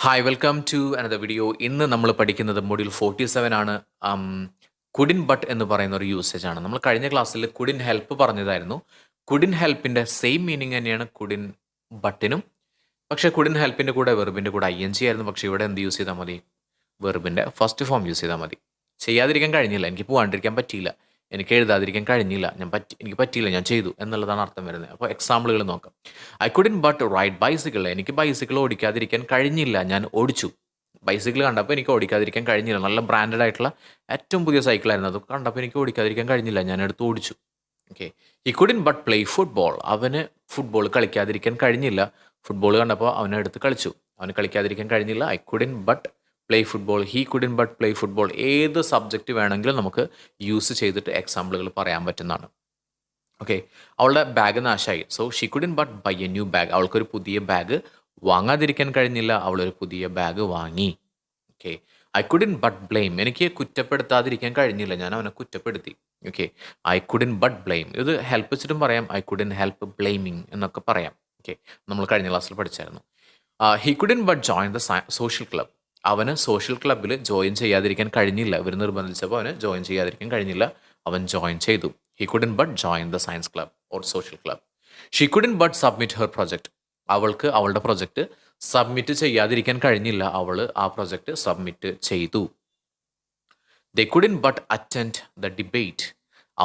Hi welcome to another video. ഇന്ന് നമ്മൾ പഠിക്കുന്നത് മൊഡ്യൂൾ 47 ആണ്. കുഡിൻ ബട്ട് എന്ന് പറയുന്ന ഒരു യൂസേജ് ആണ്. നമ്മൾ കഴിഞ്ഞ ക്ലാസ്സിൽ കുഡിൻ ഹെൽപ്പ് പറഞ്ഞതായിരുന്നു. കുഡിൻ ഹെൽപ്പിന്റെ സെയിം മീനിങ് തന്നെയാണ് കുഡിൻ ബട്ടിനും. പക്ഷേ കുഡിൻ ഹെൽപ്പിന്റെ കൂടെ വെർബിന്റെ കൂടെ ING ആയിരുന്നു. പക്ഷേ ഇവിടെ എന്ത് യൂസ് ചെയ്താൽ മതി? വെർബിന്റെ ഫസ്റ്റ് ഫോം യൂസ് ചെയ്താൽ മതി. ചെയ്യാതിരിക്കാൻ കഴിഞ്ഞില്ല, എനിക്ക് പോകാണ്ടിരിക്കാൻ പറ്റിയില്ല, എനിക്ക് എഴുതാതിരിക്കാൻ കഴിഞ്ഞില്ല, എനിക്ക് പറ്റിയില്ല, ഞാൻ ചെയ്തു എന്നുള്ളതാണ് അർത്ഥം വരുന്നത്. അപ്പോൾ എക്സാമ്പിളുകൾ നോക്കാം. I couldn't but ride bicycle. എനിക്ക് ബൈസിക്കിൾ ഓടിക്കാതിരിക്കാൻ കഴിഞ്ഞില്ല, ഞാൻ ഓടിച്ചു. ബൈസിക്കിൾ കണ്ടപ്പോൾ എനിക്ക് ഓടിക്കാതിരിക്കാൻ കഴിഞ്ഞില്ല. നല്ല ബ്രാൻഡഡ് ആയിട്ടുള്ള ഏറ്റവും പുതിയ സൈക്കിളായിരുന്നു. അത് കണ്ടപ്പോൾ എനിക്ക് ഓടിക്കാതിരിക്കാൻ കഴിഞ്ഞില്ല, ഞാൻ എടുത്ത് ഓടിച്ചു. Okay. He couldn't but play football. അവന് ഫുട്ബോൾ കളിക്കാതിരിക്കാൻ കഴിഞ്ഞില്ല. ഫുട്ബോൾ കണ്ടപ്പോൾ അവനെ എടുത്ത് കളിച്ചു. അവന് കളിക്കാതിരിക്കാൻ കഴിഞ്ഞില്ല. I couldn't but play football. He couldn't but play football. ഏത് സബ്ജക്റ്റ് വേണമെങ്കിലും നമുക്ക് യൂസ് ചെയ്തിട്ട് എക്സാമ്പിളുകൾ പറയാൻ പറ്റുന്നതാണ്. ഓക്കെ. അവളുടെ ബാഗ് നാശമായി. So she couldn't but buy a new bag. അവൾക്കൊരു പുതിയ ബാഗ് വാങ്ങാതിരിക്കാൻ കഴിഞ്ഞില്ല, അവളൊരു പുതിയ ബാഗ് വാങ്ങി. Okay. I couldn't but blame. എനിക്ക് കുറ്റപ്പെടുത്താതിരിക്കാൻ കഴിഞ്ഞില്ല, ഞാൻ അവനെ കുറ്റപ്പെടുത്തി. Okay. I couldn't but blame. ഇത് ഹെൽപ്പ് വെച്ചിട്ടും പറയാം. ഐ കുഡിൻ ഹെൽപ്പ് ബ്ലെയിമിങ് എന്നൊക്കെ പറയാം. ഓക്കെ. നമ്മൾ കഴിഞ്ഞ ക്ലാസ്സിൽ പഠിച്ചായിരുന്നു. He couldn't but join the social club. അവന് സോഷ്യൽ ക്ലബ്ബിൽ ജോയിൻ ചെയ്യാതിരിക്കാൻ കഴിഞ്ഞില്ല. ഇവർ നിർബന്ധിച്ചപ്പോൾ അവന് ജോയിൻ ചെയ്യാതിരിക്കാൻ കഴിഞ്ഞില്ല, അവൻ ജോയിൻ ചെയ്തു. He couldn't but join the science club or social club. She couldn't but submit her project. അവൾക്ക് അവളുടെ പ്രൊജക്റ്റ് സബ്മിറ്റ് ചെയ്യാതിരിക്കാൻ കഴിഞ്ഞില്ല, അവൾ ആ പ്രൊജക്റ്റ് സബ്മിറ്റ് ചെയ്തു. They couldn't but attend the debate.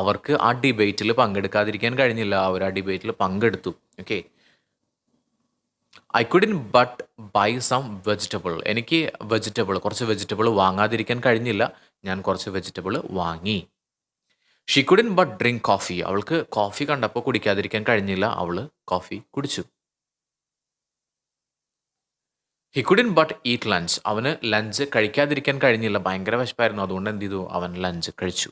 അവർക്ക് ആ ഡിബേറ്റിൽ പങ്കെടുക്കാതിരിക്കാൻ കഴിഞ്ഞില്ല, അവർ ആ ഡിബേറ്റിൽ പങ്കെടുത്തു. Okay. I couldn't but buy some vegetable. എനിക്ക് കുറച്ച് വെജിറ്റബിൾ വാങ്ങാതിരിക്കാൻ കഴിഞ്ഞില്ല, ഞാൻ കുറച്ച് വെജിറ്റബിൾ വാങ്ങി. She couldn't but drink coffee. അവൾക്ക് കോഫി കണ്ടപ്പോൾ കുടിക്കാതിരിക്കാൻ കഴിഞ്ഞില്ല, അവൾ കോഫി കുടിച്ചു. He couldn't but eat lunch. അവന് ലഞ്ച് കഴിക്കാതിരിക്കാൻ കഴിഞ്ഞില്ല, ഭയങ്കര വിശപ്പായിരുന്നു, അതുകൊണ്ട് എന്ത് ചെയ്തു? അവൻ ലഞ്ച് കഴിച്ചു.